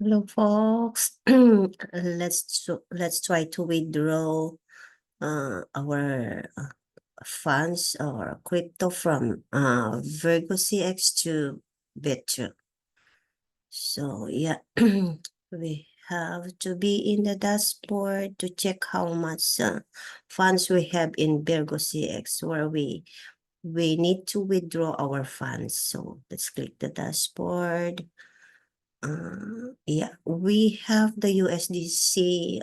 Hello, folks. Let's try to withdraw our funds or crypto from Virgo CX to Bittro. So yeah, we have to be in the dashboard to check how much funds we have in Virgo CX, where we need to withdraw our funds. So let's click the dashboard. Yeah, we have the USDC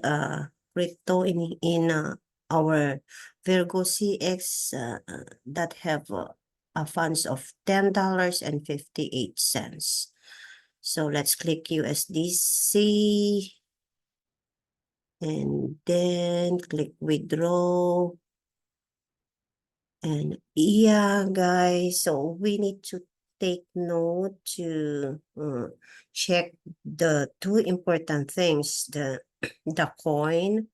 crypto in our Virgo CX that have a funds of $10.58. So let's click USDC and then click withdraw. And yeah, guys, so we need to take note to check the two important things. The coin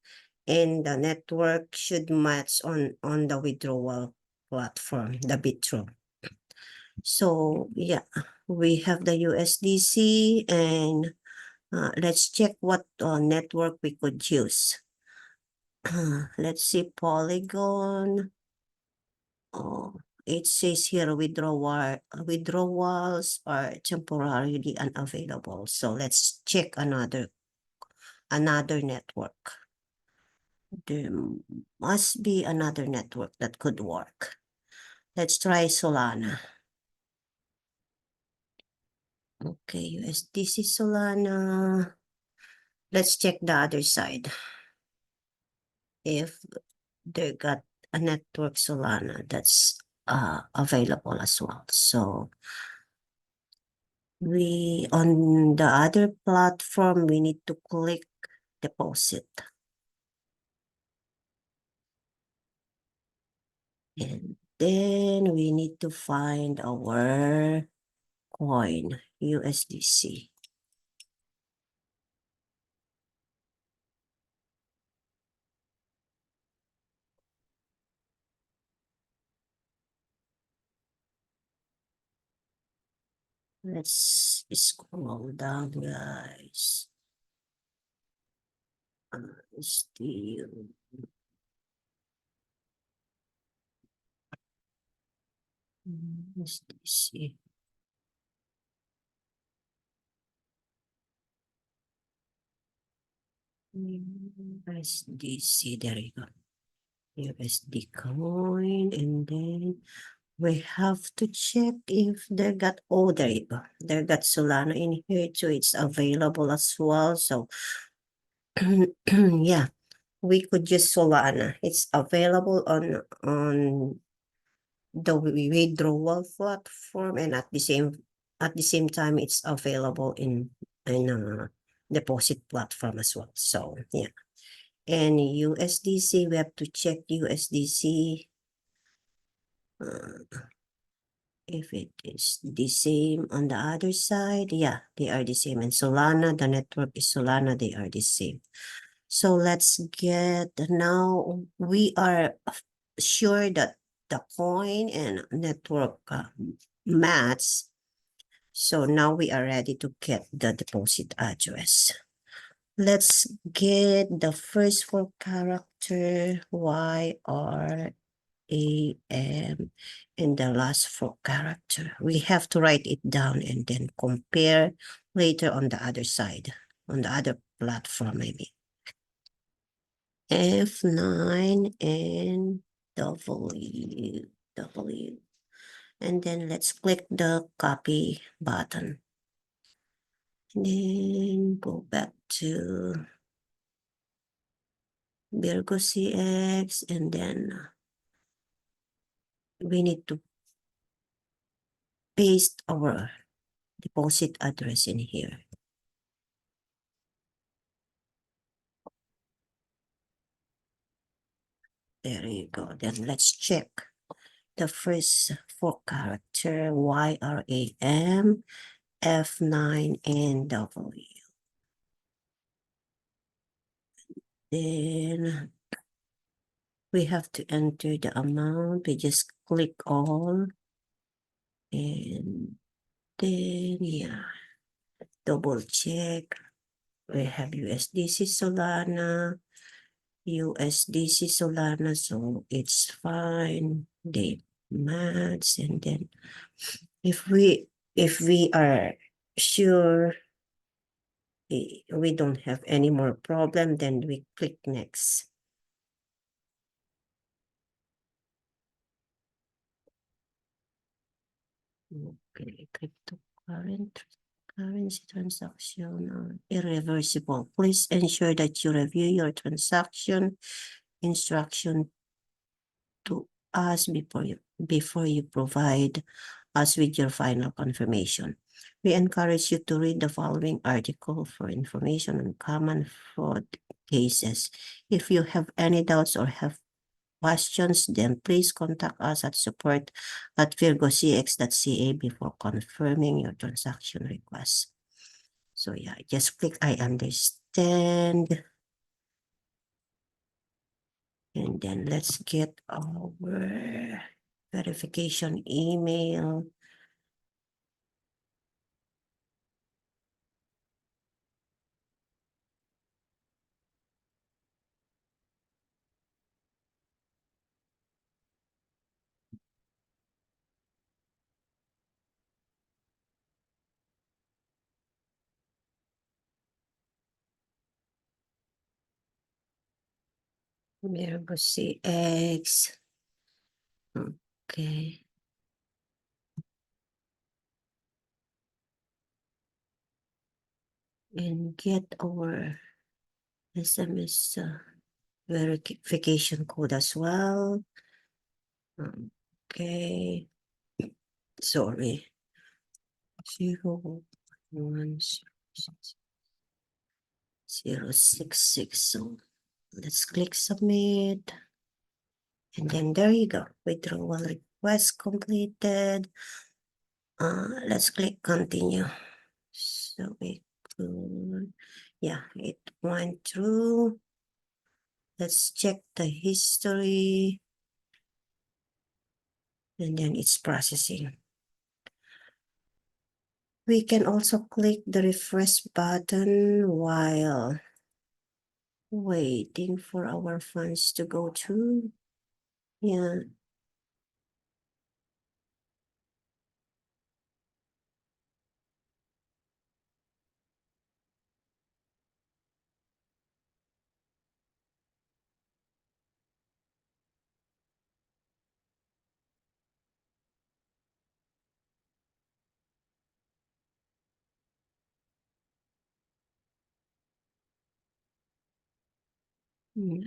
and the network should match on the withdrawal platform, the Bittro. So yeah, we have the USDC and let's check what network we could use. Let's see, Polygon. Oh, it says here withdrawals are temporarily unavailable. So let's check another network. There must be another network that could work. Let's try Solana. Okay, USDC Solana. Let's check the other side. If they got a network Solana that's available as well. So on the other platform, we need to click deposit. And then we need to find our coin, USDC. Let's scroll down, guys. Still. USDC. USDC, there you go. USD coin, and then we have to check if they got, oh, there you go. They got Solana in here too. It's available as well. So yeah, we could use Solana. It's available on the withdrawal platform, and at the same time, it's available in a deposit platform as well. So yeah. And USDC, we have to check USDC. If it is the same on the other side, yeah, they are the same. And Solana, the network is Solana, they are the same. So let's get, now we are sure that the coin and network match. So now we are ready to get the deposit address. Let's get the first four character YRAM and the last four character. We have to write it down and then compare later on the other side, on the other platform, maybe. F9 and W. And then let's click the copy button. And then go back to Virgo CX, and then we need to paste our deposit address in here. There you go. Then let's check the first four character YRAM, F9, and W. Then we have to enter the amount. We just click all. And then, yeah, double check. we have USDC Solana, USDC Solana, so it's fine. The maths, and then if we are sure we don't have any more problem, then we click next. Okay, currency transaction irreversible. Please ensure that you review your transaction instruction to us before you provide us with your final confirmation. We encourage you to read the following article for information on common fraud cases. If you have any doubts or have questions, then please contact us at support@virgocx.ca before confirming your transaction request. So yeah, just click I understand. And then let's get our verification email. Virgo CX. Okay. And get our SMS verification code as well. Okay. Sorry. 0166066. So let's click submit. And then there you go. Withdrawal request completed. Let's click continue. So we could, yeah, it went through. Let's check the history. And then it's processing. We can also click the refresh button while waiting for our funds to go through. Yeah.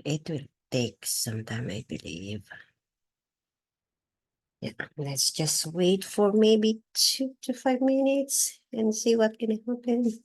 It will take some time, I believe. Yeah, let's just wait for maybe 2 to 5 minutes and see what can happen.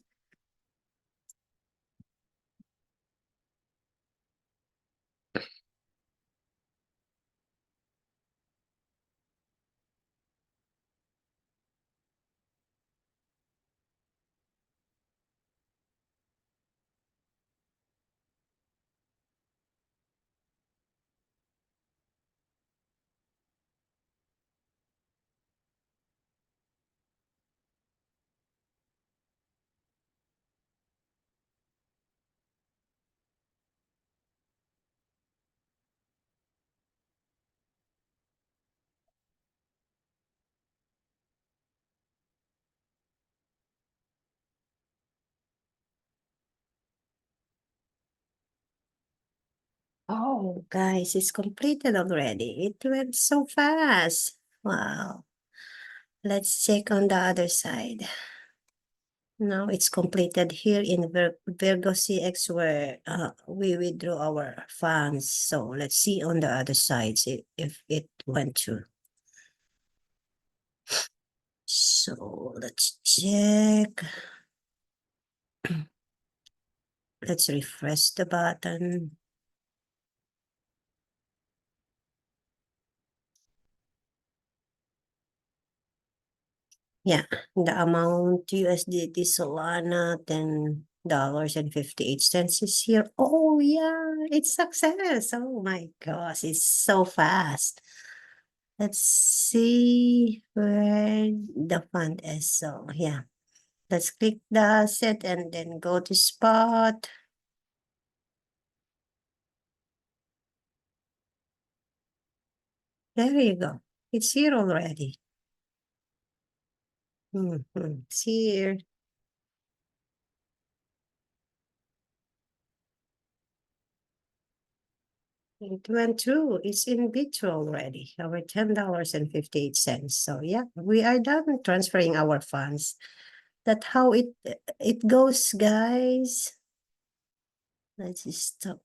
Oh, guys, it's completed already. It went so fast. Wow. Let's check on the other side. Now it's completed here in Virgo CX where we withdraw our funds. So let's see on the other side if it went through. So let's check. Let's refresh the button. Yeah, the amount USDT Solana, $10.58 is here. Oh yeah, it's success. Oh my gosh, it's so fast. Let's see where the fund is. So yeah, Let's click the asset and then go to spot. There you go. It's here already. It's here. It went through. It's in Bitro already. Our $10.58. So yeah, we are done transferring our funds. That's how it goes, guys. Let's stop.